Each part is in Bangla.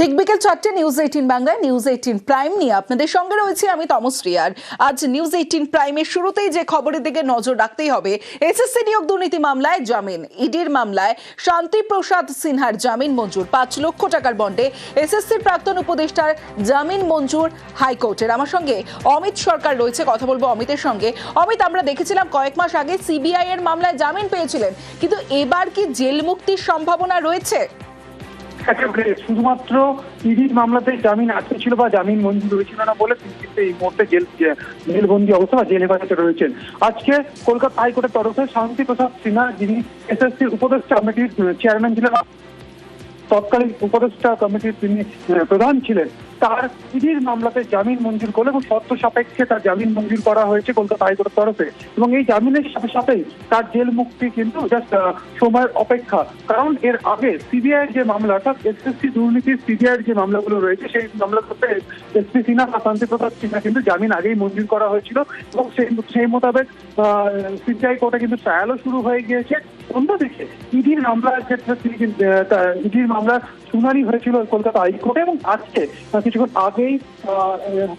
ঠিক বিকেল 4টে নিউজ 18 বাংলায় নিউজ 18 প্রাইম নিয়ে আপনাদের সঙ্গে রয়েছে আমি তমশ্রী। আর আজ নিউজ 18 প্রাইমের শুরুতেই যে খবরের দিকে নজর রাখতেই হবে, এসএসসি নিয়োগ দুর্নীতি মামলায় জামিন, ইডির মামলায় শান্তি প্রসাদ সিনহার জামিন মঞ্জুর, 5 লক্ষ টাকার বন্ডে এসএসসির প্রাক্তন উপদেষ্টার জামিন মঞ্জুর হাইকোর্টের। আমার সঙ্গে অমিত সরকার রয়েছে, কথা বলবো অমিতের সঙ্গে। অমিত, আমরা দেখেছিলাম কয়েক মাস আগে সিবিআই এর মামলায় জামিন পেয়েছিলেন, কিন্তু এবার কি জেল মুক্তির সম্ভাবনা রয়েছে? শুধুমাত্র ইডির মামলাতে জামিন আটকে ছিল বা জামিন মঞ্জুর হয়েছিল না বলে তিনি কিন্তু এই মুহূর্তে জেলবন্দি অবস্থা বা জেল হেফাজতে রয়েছেন। আজকে কলকাতা হাইকোর্টের তরফে শান্তি প্রসাদ সিনহা, যিনি এসএসসির উপদেষ্টা কমিটির চেয়ারম্যান ছিলেন, তৎকালীন উপদেষ্টা কমিটির তিনি প্রধান ছিলেন, তার ইডির মামলাতে জামিন মঞ্জুর করলে এবং শর্ত সাপেক্ষে তার জামিন মঞ্জুর করা হয়েছে কলকাতা হাইকোর্টের তরফে। এবং এই জামিনের সাথে সাথেই তার জেল মুক্তি কিন্তু জাস্ট সময়ের অপেক্ষা। কারণ এর আগে সিবিআই এর যে মামলা, অর্থাৎ এসএসসি দুর্নীতির সিবিআই এর যে মামলাগুলো রয়েছে, সেই মামলাগুলোতে এসপি সিনহা বা শান্তি প্রসাদ সিনহা কিন্তু জামিন আগেই মঞ্জুর করা হয়েছিল এবং সেই মোতাবেক সিবিআই কোর্টে কিন্তু ট্রায়ালও শুরু হয়ে গিয়েছে। অন্যদিকে ইডির মামলার ক্ষেত্রে তিনি ইডির মামলার শুনানি হয়েছিল কলকাতা হাইকোর্টে এবং আজকে কিছুক্ষণ আগেই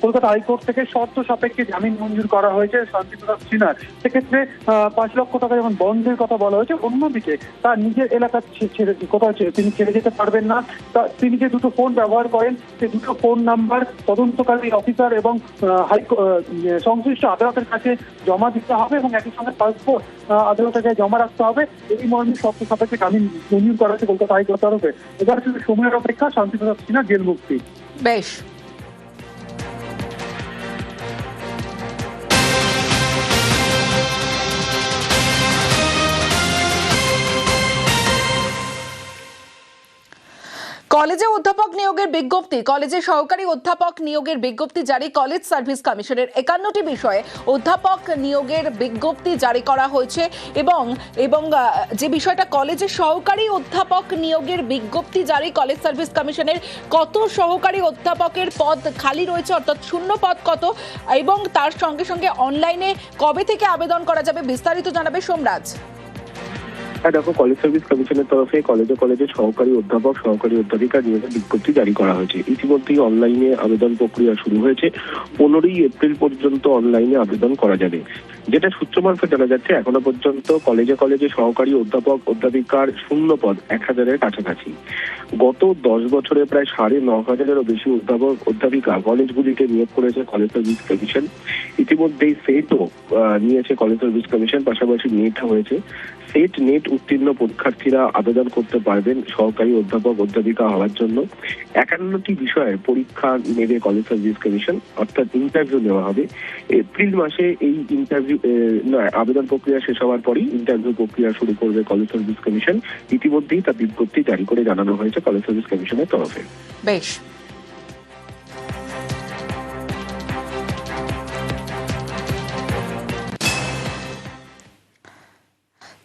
কলকাতা হাইকোর্ট থেকে শর্ত সাপেক্ষে জামিন মঞ্জুর করা হয়েছে শান্তি প্রসাদ সিনহার। সেক্ষেত্রে 5 লক্ষ টাকা যেমন বন্ধের কথা বলা হয়েছে, অন্যদিকে তার নিজের এলাকা কোথাও তিনি ছেড়ে যেতে পারবেন না। তিনি যে দুটো ফোন ব্যবহার করেন, সেই দুটো ফোন নাম্বার তদন্তকারী অফিসার এবং সংশ্লিষ্ট আদালতের কাছে জমা দিতে হবে এবং একই সঙ্গে পাসপোর্ট আদালতের কাছে জমা রাখতে হবে। এই মর্মে শর্ত সাপেক্ষে জামিন মঞ্জুর করা হয়েছে কলকাতা হাইকোর্টের তরফে। এবার শুধু সময়ের অপেক্ষা শান্তি প্রসাদ সিনহা জেল মুক্তি। বেশ, কলেজে অধ্যাপক নিয়োগের বিজ্ঞপ্তি, কলেজে সহকারী অধ্যাপক নিয়োগের বিজ্ঞপ্তি জারি, কলেজ সার্ভিস কমিশনের 51টি বিষয়ে অধ্যাপক নিয়োগের বিজ্ঞপ্তি জারি করা হয়েছে। এবং যে বিষয়টা কলেজে সহকারী অধ্যাপক নিয়োগের বিজ্ঞপ্তি জারি কলেজ সার্ভিস কমিশনের, কত সহকারী অধ্যাপকের পদ খালি রয়েছে, অর্থাৎ শূন্য পদ কত, এবং তার সঙ্গে সঙ্গে অনলাইনে কবে থেকে আবেদন করা যাবে, বিস্তারিত জানাবে সোমরাজ। হ্যাঁ দেখো, কলেজ সার্ভিস কমিশনের তরফে কলেজে সহকারী অধ্যাপক সহকারী অধ্যাপিকা নিয়োগের বিজ্ঞপ্তি জারি করা হয়েছে। ইতিমধ্যেই অনলাইনে আবেদন প্রক্রিয়া শুরু হয়েছে। 15ই এপ্রিল পর্যন্ত অনলাইনে আবেদন করা যাবে। যেটা সূত্র মারফত জানা যাচ্ছে, এখনো পর্যন্ত কলেজে সহকারী অধ্যাপক অধ্যাপিকার শূন্য পদ 1000-এর কাছাকাছি। গত 10 বছরে প্রায় 9,500-এরও বেশি অধ্যাপক অধ্যাপিকা কলেজগুলিতে নিয়োগ করেছে কলেজ সার্ভিস কমিশন। ইতিমধ্যেই সেটও নিয়েছে কলেজ সার্ভিস কমিশন, পাশাপাশি নেট হয়েছে। সেট নেট উত্তীর্ণ পরীক্ষার্থীরা আবেদন করতে পারবেন সহকারী অধ্যাপক অধ্যাপিকা হওয়ার জন্য। 51টি বিষয়ের পরীক্ষা নেবে কলেজ সার্ভিস কমিশন, অর্থাৎ ইন্টারভিউ নেওয়া হবে। এপ্রিল মাসে এই আবেদন প্রক্রিয়া শেষ হওয়ার পরই ইন্টারভিউ প্রক্রিয়া শুরু করবে কলেজ সার্ভিস কমিশন। ইতিমধ্যেই তা বিজ্ঞপ্তি জারি করে জানানো হয়েছে কলেজ সার্ভিস কমিশনের তরফে। বেশ,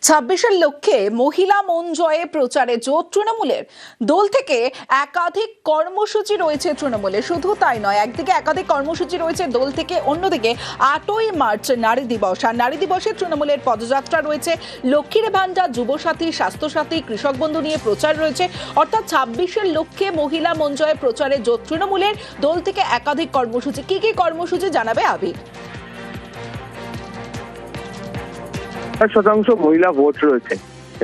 26-এর লক্ষ্যে মহিলা মন জয়ে প্রচারে জোট তৃণমূলের। দল থেকে একাধিক কর্মসূচি রয়েছে তৃণমূলের, শুধু তাই নয়, একদিকে একাধিক কর্মসূচি রয়েছে দল থেকে, অন্যদিকে 8ই মার্চ নারী দিবস, আর নারী দিবসে তৃণমূলের পদযাত্রা রয়েছে, লক্ষ্মীর ভান্ডার, যুবসাথী, স্বাস্থ্যসাথী, কৃষক বন্ধু নিয়ে প্রচার রয়েছে। অর্থাৎ 26-এর লক্ষ্যে মহিলা মন জয়ে প্রচারে জোট তৃণমূলের, দল থেকে একাধিক কর্মসূচি। কি কি কর্মসূচি জানাবে আবির? 60% মহিলা ভোট রয়েছে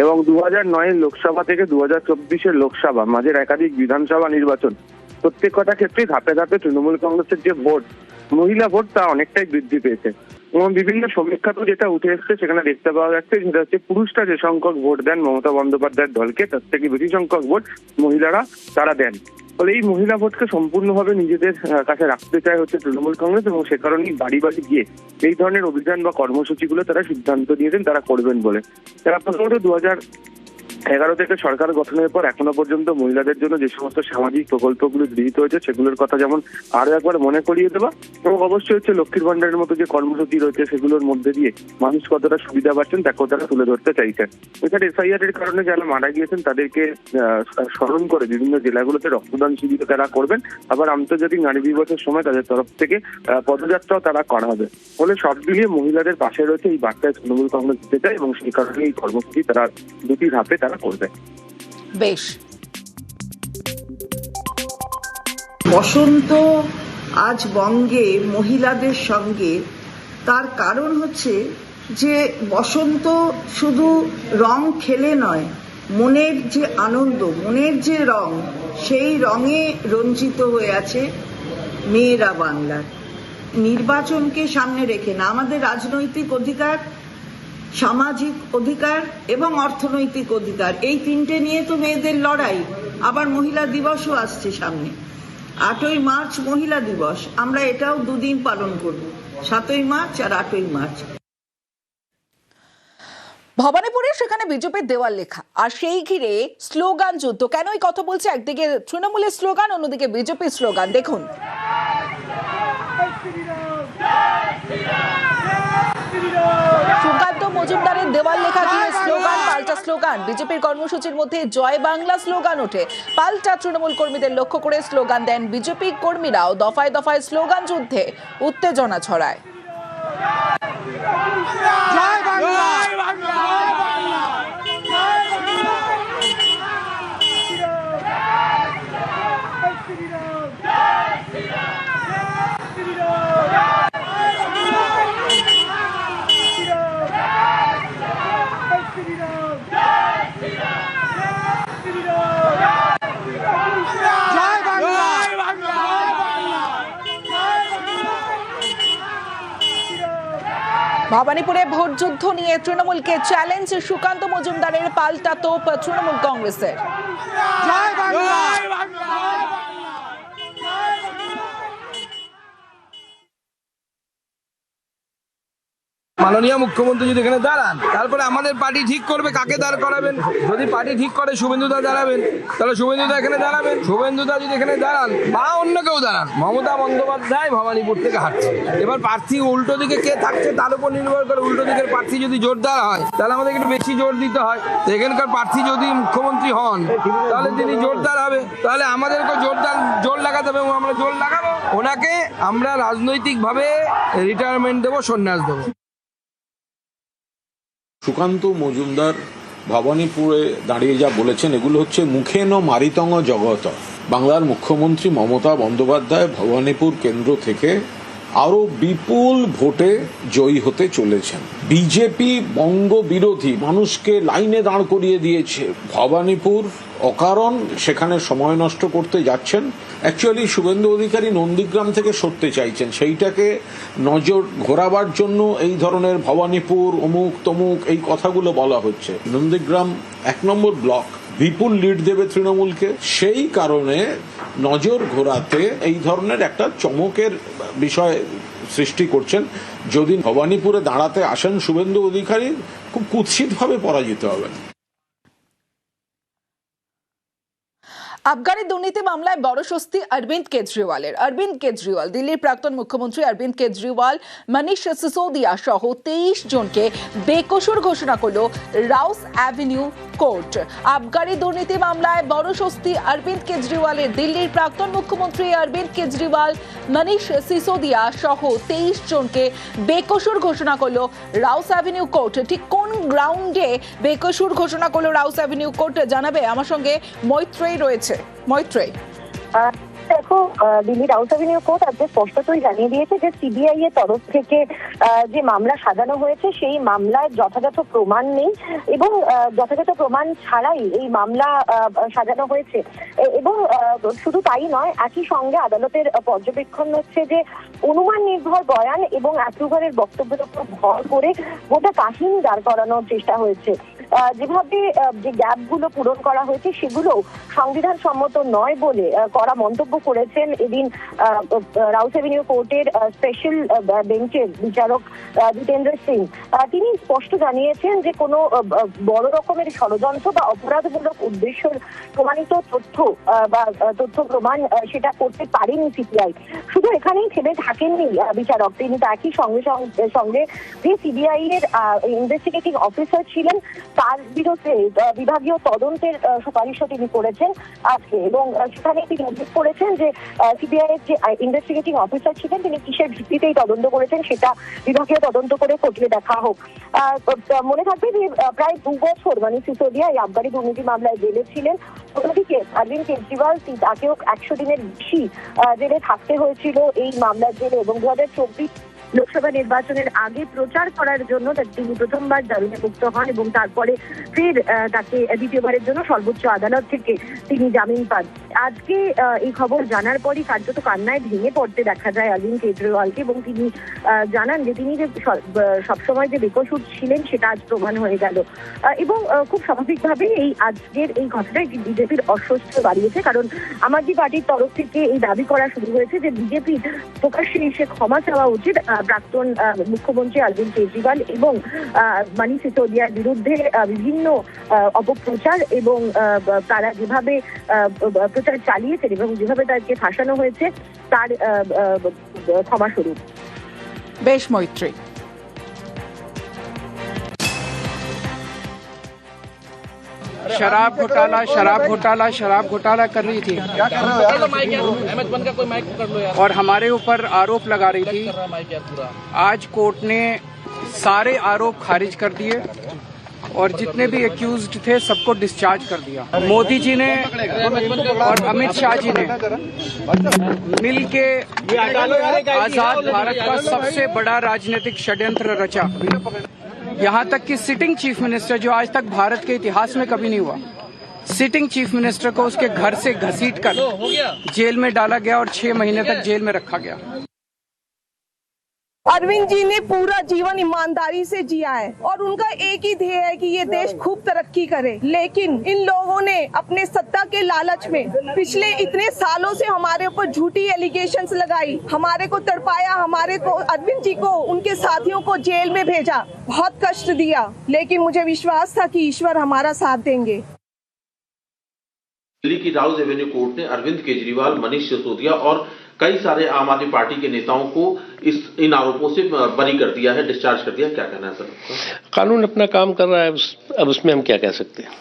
এবং 2009-এর লোকসভা থেকে 2024-এর লোকসভা, মাঝের একাধিক বিধানসভা নির্বাচন, প্রত্যেক কটা ক্ষেত্রে ধাপে ধাপে তৃণমূল কংগ্রেসের যে ভোট, মহিলা ভোট, তা অনেকটাই বৃদ্ধি পেয়েছে। এবং বিভিন্ন সমীক্ষা তো যেটা উঠে এসছে সেখানে দেখতে পাওয়া যাচ্ছে, সেটা হচ্ছে পুরুষরা যে সংখ্যক ভোট দেন মমতা বন্দ্যোপাধ্যায়ের দলকে, তার থেকে বেশি সংখ্যক ভোট মহিলারা তারা দেন। ফলে এই মহিলা ভোটকে সম্পূর্ণভাবে নিজেদের কাছে রাখতে চায় হচ্ছে তৃণমূল কংগ্রেস, এবং সে কারণেই বাড়ি বাড়ি গিয়ে এই ধরনের অভিযান বা কর্মসূচিগুলো তারা সিদ্ধান্ত নিয়েছেন তারা করবেন বলে। তারা প্রথমত 2011 থেকে সরকার গঠনের পর এখনো পর্যন্ত মহিলাদের জন্য যে সমস্ত সামাজিক প্রকল্পগুলো গৃহীত হয়েছে সেগুলোর কথা যেমন আরো একবার মনে করিয়ে দেওয়া, এবং অবশ্যই হচ্ছে লক্ষ্মীর ভান্ডারের মতো যে কর্মসূচি রয়েছে সেগুলোর মধ্যে দিয়ে মানুষ কতটা সুবিধা পাচ্ছেন তাকেও তারা তুলে ধরতে চাইছেন। এছাড়া এসআইআর এর কারণে যারা মারা গিয়েছেন তাদেরকে স্মরণ করে বিভিন্ন জেলাগুলোতে রক্তদান শিবির তারা করবেন। আবার আন্তর্জাতিক নারী দিবসের সময় তাদের তরফ থেকে পদযাত্রাও তারা করা হবে। ফলে সব মিলিয়ে মহিলাদের পাশে রয়েছে এই বার্তায় তৃণমূল কংগ্রেস দিতে চায়, এবং সেই কারণে এই কর্মসূচি তারা দুটি ধাপে তারা করবে। বেশ। বসন্ত আজ বঙ্গে মহিলাদের সঙ্গে, তার কারণ হচ্ছে যে বসন্ত শুধু রং খেলে নয়, মনের যে আনন্দ, মনের যে রং, সেই রঙে রঞ্জিত হয়ে আছে মেয়েরা বাংলার। নির্বাচনকে সামনে রেখে না, আমাদের রাজনৈতিক অধিকার, সামাজিক অধিকার এবং অর্থনৈতিক অধিকার, এই তিনটে নিয়ে তো মেয়েদের লড়াই। আবার মহিলা দিবসও আসছে সামনে, 8ই মার্চ মহিলা দিবস, আমরা এটাও দুদিন পালন করব, 7ই মার্চ আর 8ই মার্চ। ভবানীপুরে সেখানে বিজেপির দেওয়াল লেখা, আর সেই ঘিরে স্লোগান যুদ্ধ। কেন এই কথা বলছে? একদিকে তৃণমূলের স্লোগান, অন্যদিকে বিজেপির স্লোগান। দেখুন। সুকান্ত মজুমদারের দেওয়াল লেখা দিয়ে স্লোগান, পাল্টা স্লোগান। বিজেপির কর্মসূচির মধ্যে জয় বাংলা স্লোগান ওঠে, পাল্টা তৃণমূল কর্মীদের লক্ষ্য করে স্লোগান দেন বিজেপি কর্মীরাও। দফায় দফায় স্লোগান যুদ্ধে উত্তেজনা ছড়ায়। ভবানীপুরে ভোট যুদ্ধ নিয়ে তৃণমূলকে চ্যালেঞ্জ সুকান্ত মজুমদারের, পাল্টা তোপ তৃণমূল কংগ্রেসের। মাননীয় মুখ্যমন্ত্রী যদি এখানে দাঁড়ান, তারপরে আমাদের পার্টি ঠিক করবে কাকে দাঁড় করাবেন। যদি পার্টি ঠিক করে শুভেন্দুদা দাঁড়াবেন, তাহলে শুভেন্দুদা এখানে দাঁড়াবেন। শুভেন্দুদা যদি এখানে দাঁড়ান বা অন্য কেউ দাঁড়ান, মমতা বন্দ্যোপাধ্যায় ভবানীপুর থেকে হাঁটছে। এবার প্রার্থী উল্টো দিকে কে থাকছে তার উপর নির্ভর করে। উল্টো দিকের প্রার্থী যদি জোরদার হয়, তাহলে আমাদের একটু বেশি জোর দিতে হয়। এখানকার প্রার্থী যদি মুখ্যমন্ত্রী হন, তাহলে তিনি জোরদার হবে, তাহলে আমাদেরকে জোর লাগাতে হবে এবং আমরা জোর লাগাবো। ওনাকে আমরা রাজনৈতিকভাবে রিটায়ারমেন্ট দেবো, সন্ন্যাস দেবো। সুকান্ত মজুমদার ভবানীপুরে দাঁড়িয়ে যা বলেছেন, এগুলো হচ্ছে মুখেন মারিতং জগত। বাংলার মুখ্যমন্ত্রী মমতা বন্দ্যোপাধ্যায় ভবানীপুর কেন্দ্র থেকে আরো বিপুল ভোটে জয়ী হতে চলেছেন। বিজেপি বঙ্গ বিরোধী মানুষকে লাইনে দাঁড় করিয়ে দিয়েছে। ভবানীপুর অকারণ সেখানে সময় নষ্ট করতে যাচ্ছেন। অ্যাকচুয়ালি শুভেন্দু অধিকারী নন্দীগ্রাম থেকে সরতে চাইছেন, সেইটাকে নজর ঘোরাবার জন্য এই ধরনের ভবানীপুর অমুক তমুক এই কথাগুলো বলা হচ্ছে। নন্দীগ্রাম 1 নম্বর ব্লক, বিপুল লিড দেবে তৃণমূলকে, সেই কারণে নজর ঘোরাতে এই ধরনের একটা চমকের বিষয় সৃষ্টি করছেন। যদি ভবানীপুরে দাঁড়াতে আসেন শুভেন্দু অধিকারী, খুব কুৎসিতভাবে পরাজিত হবেন। আবগারি দুর্নীতি মামলায় বড় স্বস্তি অরবিন্দ কেজরিওয়ালের। অরবিন্দ কেজরিওয়াল, দিল্লির প্রাক্তন মুখ্যমন্ত্রী অরবিন্দ কেজরিওয়াল, মনীষ সিসোদিয়া সহ 23 জনকে বেকসুর ঘোষণা করল রাউস অ্যাভিনিউ কোর্ট। আবগারি দুর্নীতি মামলায় বড় স্বস্তি অরবিন্দ কেজরিওয়ালের। দিল্লির প্রাক্তন মুখ্যমন্ত্রী অরবিন্দ কেজরিওয়াল, মনীষ সিসোদিয়া সহ 23 জনকে বেকসুর ঘোষণা করল রাউস অ্যাভিনিউ কোর্ট। ঠিক কোন গ্রাউন্ডে বেকসুর ঘোষণা করল রাউস অ্যাভিনিউ কোর্ট জানাবে আমার সঙ্গে মৈত্রেয়ী রয়েছে। মৈত্রেয়ী, দেখো, দিল্লি রাউস অ্যাভিনিউ কোর্ট আজকে স্পষ্টতই জানিয়ে দিয়েছে যে সিবিআই এর তরফ থেকে যে মামলা সাজানো হয়েছে সেই মামলায় যথাযথ প্রমাণ নেই এবং যথাযথ প্রমাণ ছাড়াই এই মামলা সাজানো হয়েছে। এবং শুধু তাই নয়, একই সঙ্গে আদালতের পর্যবেক্ষণ হচ্ছে যে অনুমান নির্ভর বয়ান এবং অ্যাপ্রুভারের বক্তব্যের উপর ভর করে গোটা কাহিনী দাঁড় করানোর চেষ্টা হয়েছে। যেভাবে যে গ্যাপগুলো পূরণ করা হয়েছে সেগুলো সংবিধান সম্মত নয় বলে করা মন্তব্য করেছেন এদিন রাউস অ্যাভিনিউ কোর্টের স্পেশাল বেঞ্চের বিচারক জিতেন্দ্র সিং। তিনি স্পষ্ট জানিয়েছেন যে কোনো বড় রকমের ষড়যন্ত্র বা অপরাধমূলক উদ্দেশ্য প্রমাণিত তথ্য বা তথ্য প্রমাণ সেটা করতে পারেনি সিবিআই। শুধু এখানেই থেমে থাকেননি বিচারক, তিনি একই সঙ্গে যে সিবিআই এর ইনভেস্টিগেটিং অফিসার ছিলেন তার বিরুদ্ধে বিভাগীয় তদন্তের সুপারিশও তিনি করেছেন আজকে, এবং সেখানে তিনি উল্লেখ করেছেন যে সিবিআই এর যে ইনভেস্টিগেটিং অফিসার ছিলেন তিনি কিসের ভিত্তিতেই তদন্ত করেছেন সেটা বিভাগীয় তদন্ত করে খতিয়ে দেখা হোক। মনে থাকবে যে প্রায় 2 বছর মানিক সিসোদিয়া এই আবগারি দুর্নীতি মামলায় জেলে ছিলেন। অন্যদিকে অরবিন্দ কেজরিওয়াল তাকেও 100 দিনের বেশি জেলে থাকতে হয়েছিল এই মামলার জেলে, এবং 2024 লোকসভা নির্বাচনের আগে প্রচার করার জন্য তিনি প্রথমবার জামিনে মুক্ত হন এবং তারপরে ফের তাকে দ্বিতীয়বারের জন্য সর্বোচ্চ আদালত থেকে তিনি জামিন পান। আজকে এই খবর জানার পরই কার্যত কান্নায় ভেঙে পড়তে দেখা যায় অরবিন্দ কেজরিওয়ালকে, এবং তিনি জানান যে তিনি যে সবসময় যে বেকসুর ছিলেন সেটা আজ প্রমাণ হয়ে গেল। এবং খুব স্বাভাবিকভাবে এই আজকের এই ঘটনায় বিজেপির অস্বস্তি বাড়িয়েছে, কারণ আম আদমি পার্টির তরফ থেকে এই দাবি করা শুরু হয়েছে যে বিজেপি প্রকাশ্যে এসে ক্ষমা চাওয়া উচিত প্রাক্তন মুখ্যমন্ত্রী অরবিন্দ কেজরিওয়াল এবং মানিক সিসোদিয়ার বিরুদ্ধে বিভিন্ন অপপ্রচার এবং তারা যেভাবে প্রচার চালিয়েছেন এবং যেভাবে তাকে ফাঁসানো হয়েছে তার ক্ষমা স্বরূপ। বেশ মৈত্রী, शराब घोटाला कर रही थी और हमारे ऊपर आरोप लगा रही थी। आज कोर्ट ने सारे आरोप खारिज कर दिए और जितने भी एक्यूज्ड थे सबको डिस्चार्ज कर दिया। मोदी जी ने और अमित शाह जी ने मिल के आजाद भारत का सबसे बड़ा राजनीतिक षड्यंत्र रचा। यहाँ तक कि सिटिंग चीफ मिनिस्टर, जो आज तक भारत के इतिहास में कभी नहीं हुआ, सिटिंग चीफ मिनिस्टर को उसके घर से घसीटकर जेल में डाला गया और 6 महीने तक जेल में रखा गया। अरविंद जी ने पूरा जीवन ईमानदारी से जिया है और उनका एक ही ध्येय है कि ये देश खूब तरक्की करे, लेकिन इन लोगों ने अपने सत्ता के लालच में पिछले इतने सालों से हमारे ऊपर झूठी एलिगेशंस लगाई, हमारे को तड़पाया, हमारे को अरविंद जी को उनके साथियों को जेल में भेजा, बहुत कष्ट दिया, लेकिन मुझे विश्वास था कि ईश्वर हमारा साथ देंगे। दिल्ली की राउज एवेन्यू कोर्ट ने अरविंद केजरीवाल, मनीष सिसोदिया और कई सारे आम आदमी पार्टी के नेताओं को इन आरोपों से बरी कर दिया है, डिस्चार्ज कर दिया। क्या कहना है सर? कानून अपना काम कर रहा है, अब उसमें हम क्या कह सकते हैं।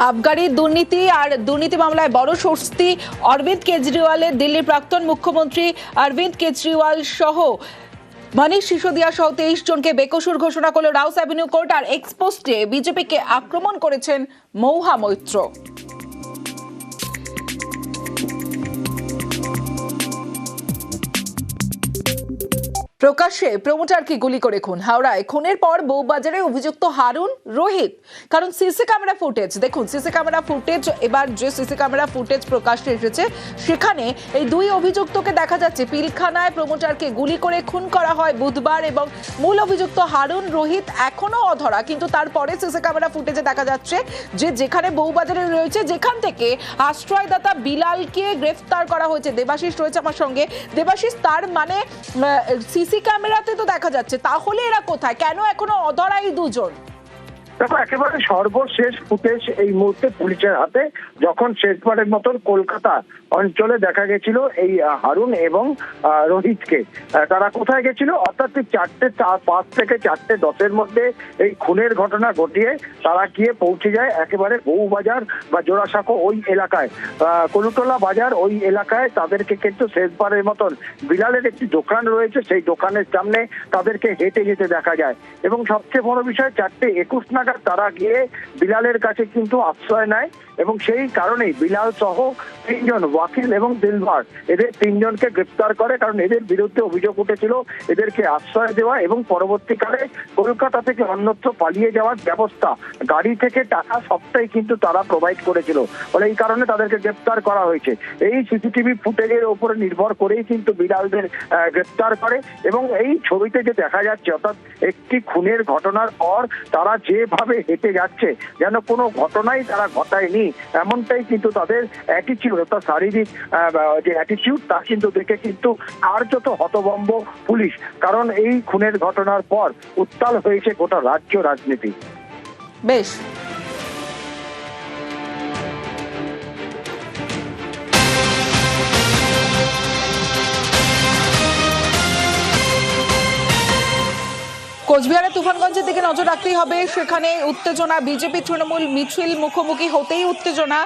আবগারি দুর্নীতি আর দুর্নীতি মামলায় বড় স্বস্তি অরবিন্দ কেজরিওয়ালের। দিল্লির প্রাক্তন মুখ্যমন্ত্রী অরবিন্দ কেজরিওয়াল সহ মনীষ সিসোদিয়া সহ 23 জনকে বেকসুর ঘোষণা করল রাউস অ্যাভিনিউ কোর্ট। আর এক্সপোস্টে বিজেপিকে আক্রমণ করেছেন মৌহা মৈত্র। প্রকাশ্যে প্রমোটারকে গুলি করে খুন। হাওড়ায় খুনের পর বউবাজারে অভিযুক্ত হারুন রোহিত। কারণ সিসি ক্যামেরা ফুটেজ দেখুন, সিসি ক্যামেরা ফুটেজ, এবার যে সিসি ক্যামেরা ফুটেজ প্রকাশ্যে এসেছে সেখানে এই 2 অভিযুক্তকে দেখা যাচ্ছে পিলখানায় প্রমোটারকে গুলি করে খুন করা হয় বুধবার, এবং মূল অভিযুক্ত হারুন রোহিত এখনো অধরা। কিন্তু তারপরে সিসি ক্যামেরা ফুটেজে দেখা যাচ্ছে যে যেখানে বউবাজারে রয়েছে, যেখান থেকে আশ্রয়দাতা বিলালকে গ্রেফতার করা হয়েছে। দেবাশিস রয়েছে আমার সঙ্গে। দেবাশিস, তার মানে সিসি ক্যামেরাতে তো দেখা যাচ্ছে, তাহলে এরা কোথায়, কেন এখনো অধরা এই 2 জন? দেখো, একেবারে সর্বশেষ ফুটেজ এই মুহূর্তে পুলিশের হাতে, যখন শেষবারের মতন কলকাতা অঞ্চলে দেখা গেছিল এই হারুন এবং রোহিতকে। তারা কোথায় গেছিল? অর্থাৎ 4:05 থেকে 4:10 মধ্যে এই খুনের ঘটনা ঘটিয়ে তারা গিয়ে পৌঁছে যায় একেবারে বউবাজার বা জোড়াসাঁকো ওই এলাকায়, কলুটোলা বাজার ওই এলাকায়। তাদেরকে কিন্তু শেষবারের মতন বিলালের একটি দোকান রয়েছে, সেই দোকানের সামনে তাদেরকে হেঁটে যেতে দেখা যায়। এবং সবচেয়ে বড় বিষয়, 4:21 নাগাদ তারা গিয়ে বিলালের কাছে কিন্তু আশ্রয় নেয়, এবং সেই কারণেই বিলাল সহ 3 জন, ওয়াকিল এবং দিলবার, এদের 3 জনকে গ্রেফতার করে। কারণ এদের বিরুদ্ধে অভিযোগ উঠেছিল এদেরকে আশ্রয় দেওয়া এবং পরবর্তীকালে কলকাতা থেকে অন্যত্র পালিয়ে যাওয়ার ব্যবস্থা, গাড়ি থেকে টাকা সবটাই কিন্তু তারা প্রোভাইড করেছিল। ফলে এই কারণে তাদেরকে গ্রেফতার করা হয়েছে। এই সিসিটিভি ফুটেজের উপরে নির্ভর করেই কিন্তু বিলালদের গ্রেফতার করে। এবং এই ছবিতে যে দেখা যাচ্ছে, অর্থাৎ একটি খুনের ঘটনার পর তারা যেভাবে হেঁটে যাচ্ছে, যেন কোনো ঘটনাই তারা ঘটায়নি, এমনটাই কিন্তু তাদের অ্যাটিটিউড, অর্থাৎ শারীরিক যে অ্যাটিটিউড, তা কিন্তু দেখে কিন্তু আর যত হতভম্ব পুলিশ। কারণ এই খুনের ঘটনার পর উত্তাল হয়েছে গোটা রাজ্য রাজনীতি। বেশ, কোচবিহারে তুফানগঞ্জের দিকে নজর রাখতেই হবে, সেখানে উত্তেজনা। বিজেপি তৃণমূল মিছিল মুখোমুখি হতেই উত্তেজনা।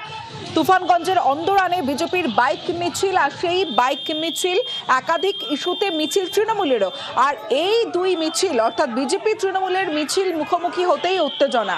তুফানগঞ্জের অন্দরানে বিজেপির বাইক মিছিল, আর সেই বাইক মিছিল একাধিক ইস্যুতে মিছিল তৃণমূলেরও। আর এই দুই মিছিল অর্থাৎ বিজেপি তৃণমূলের মিছিল মুখোমুখি হতেই উত্তেজনা।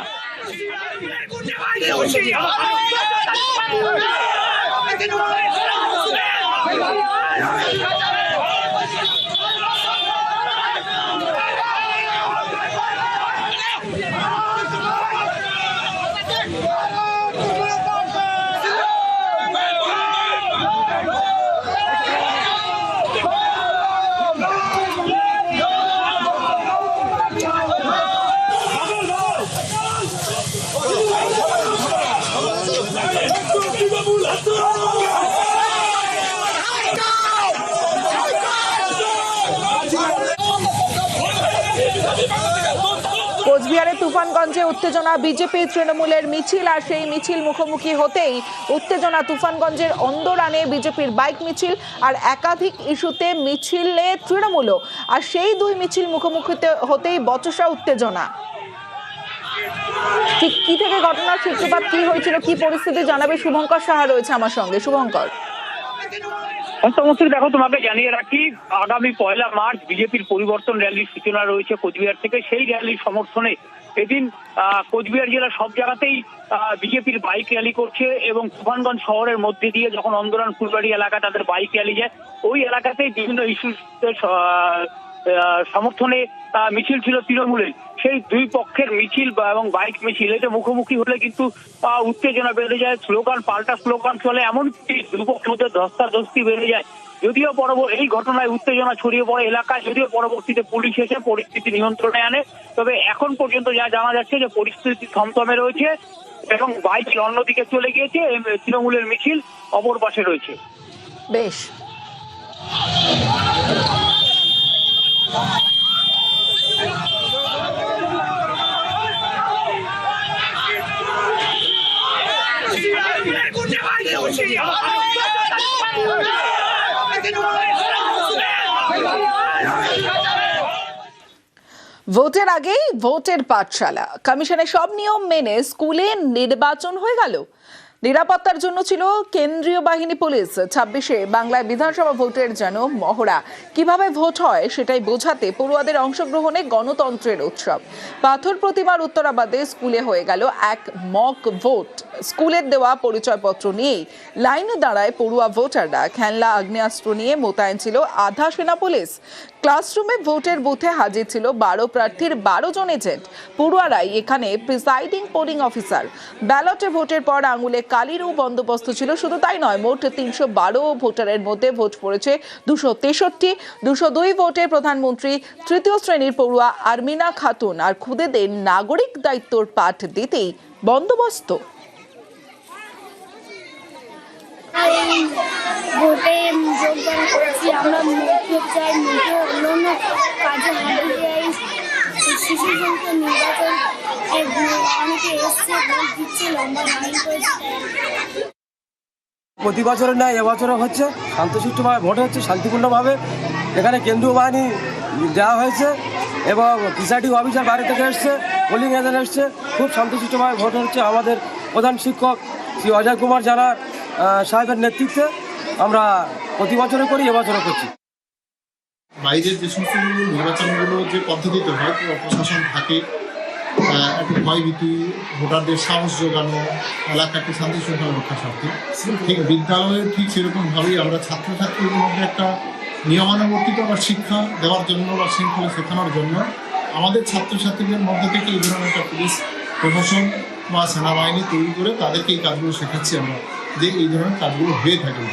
কোচবিহারে তুফানগঞ্জে উত্তেজনা, বিজেপি তৃণমূলের মিছিল, আর সেই মিছিল মুখোমুখি হতেই উত্তেজনা। তুফানগঞ্জের অন্দরানে বিজেপির বাইক মিছিল আর একাধিক ইস্যুতে মিছিলে তৃণমূলও, আর সেই দুই মিছিল মুখোমুখি হতেই বচসা উত্তেজনা। ঠিক কি থেকে ঘটনার সূত্রপাত, কি হয়েছিল, কি পরিস্থিতি জানাবে শুভঙ্কর সাহা রয়েছে আমার সঙ্গে। শুভঙ্কর। দেখো, তোমাকে জানিয়ে রাখি, আগামী 1 মার্চ বিজেপির পরিবর্তন র্যালির সূচনা রয়েছে কোচবিহার থেকে। সেই র্যালির সমর্থনে এদিন কোচবিহার জেলার সব জায়গাতেই বিজেপির বাইক র্যালি করছে, এবং তুফানগঞ্জ শহরের মধ্যে দিয়ে যখন অন্দরান ফুলবাড়ি এলাকা তাদের বাইক র্যালি যায়, ওই এলাকাতেই বিভিন্ন ইস্যুতে সমর্থনে মিছিল ছিল তৃণমূলের। সেই দুই পক্ষের মিছিল এবং বাইক মিছিল এটা মুখোমুখি হলে কিন্তু উত্তেজনা বেড়ে যায়, স্লোগান পাল্টা স্লোগান চলে, এমনকি দুপক্ষের মধ্যে ধস্তাধস্তি বেড়ে যায়। যদিও এই ঘটনায় উত্তেজনা ছড়িয়ে পড়ে এলাকায়, যদিও পরবর্তীতে পুলিশ এসে পরিস্থিতি নিয়ন্ত্রণে আনে। তবে এখন পর্যন্ত যা জানা যাচ্ছে যে পরিস্থিতি থমথমে রয়েছে এবং বাইক অন্যদিকে চলে গিয়েছে, তৃণমূলের মিছিল অপর পাশে রয়েছে। বেশ। ভোটের আগেই ভোটের পাঠশালা, কমিশনের সব নিয়ম মেনে স্কুলে নির্বাচন হয়ে গেল। নিরাপত্তার জন্য ছিল কেন্দ্রীয় বাহিনী পুলিশ। 26শে বাংলায় বিধানসভা ভোটের যেন মহড়া। কিভাবে ভোট হয় সেটাই বোঝাতে পড়ুয়াদের অংশগ্রহণে গণতন্ত্রের উৎসব। পাথর প্রতিমার উত্তরাবাদে স্কুলে হয়ে গেল এক মক ভোট। স্কুলের দেওয়া পরিচয়পত্র নিয়েই লাইনে দাঁড়ায় পড়ুয়া ভোটাররা। খেলনা আগ্নেয়াস্ত্র নিয়ে মোতায়েন ছিল আধা সেনা পুলিশ। ক্লাসরুমে ভোটের বুথে হাজির ছিল 12 প্রার্থীর 12 জন এজেন্ট। পড়ুয়ারাই এখানে প্রিসাইডিং পোলিং অফিসার। ব্যালটে ভোটের পর আঙুলে কালিরও বন্দোবস্ত ছিল। শুধু তাই নয়, মোট 312 ভোটারের মধ্যে ভোট পড়েছে 263। 202 ভোটে প্রধানমন্ত্রী তৃতীয় শ্রেণীর পড়ুয়া আরমিনা খাতুন আর খুদেদের নাগরিক দায়িত্বর পাঠ দিতেই বন্দোবস্ত। ভোটে যোগদান করেছি, আমরা মুখে চাই, মুখে অন্য কাজে হাতে যাই। শিশুজনকে নির্বাচন অনেকে এসছে, ভোট দিচ্ছে, লম্বা লাইন করেছে। প্রতি বছরের নয়, এবছরও হচ্ছে শান্তশিষ্টভাবে ভোট হচ্ছে, শান্তিপূর্ণভাবে। এখানে কেন্দ্রীয় বাহিনী দেওয়া হয়েছে এবং প্রিসাইডিং অফিসার বাইরে থেকে এসছে, পোলিং এজেন্ট এসছে। খুব শান্তশিষ্টভাবে ভোট হচ্ছে। আমাদের প্রধান শিক্ষক শ্রী অজয় কুমার জানা সাহেবের নেতৃত্বে আমরা প্রতি বছরে করি, এবছরও করছি। বাইরের যে সমস্ত নির্বাচনগুলো যে পদ্ধতিতে হয়, প্রশাসন থাকে, একটা ভয়ভীতি, ভোটারদের সাহস যোগানো, এলাকাকে শান্তি শৃঙ্খলা রক্ষা স্বার্থে, ঠিক বিদ্যালয়ে ঠিক সেরকমভাবেই আমরা ছাত্রছাত্রীদের মধ্যে একটা নিয়মানুবর্তিত বা শিক্ষা দেওয়ার জন্য বা শৃঙ্খলা শেখানোর জন্য আমাদের ছাত্রছাত্রীদের মধ্যে থেকে এই ধরনের একটা পুলিশ প্রশাসন বা সেনাবাহিনী তৈরি করে তাদেরকে এই কাজগুলো শেখাচ্ছি আমরা, যে এই ধরনের কাজগুলো হয়ে থাকে।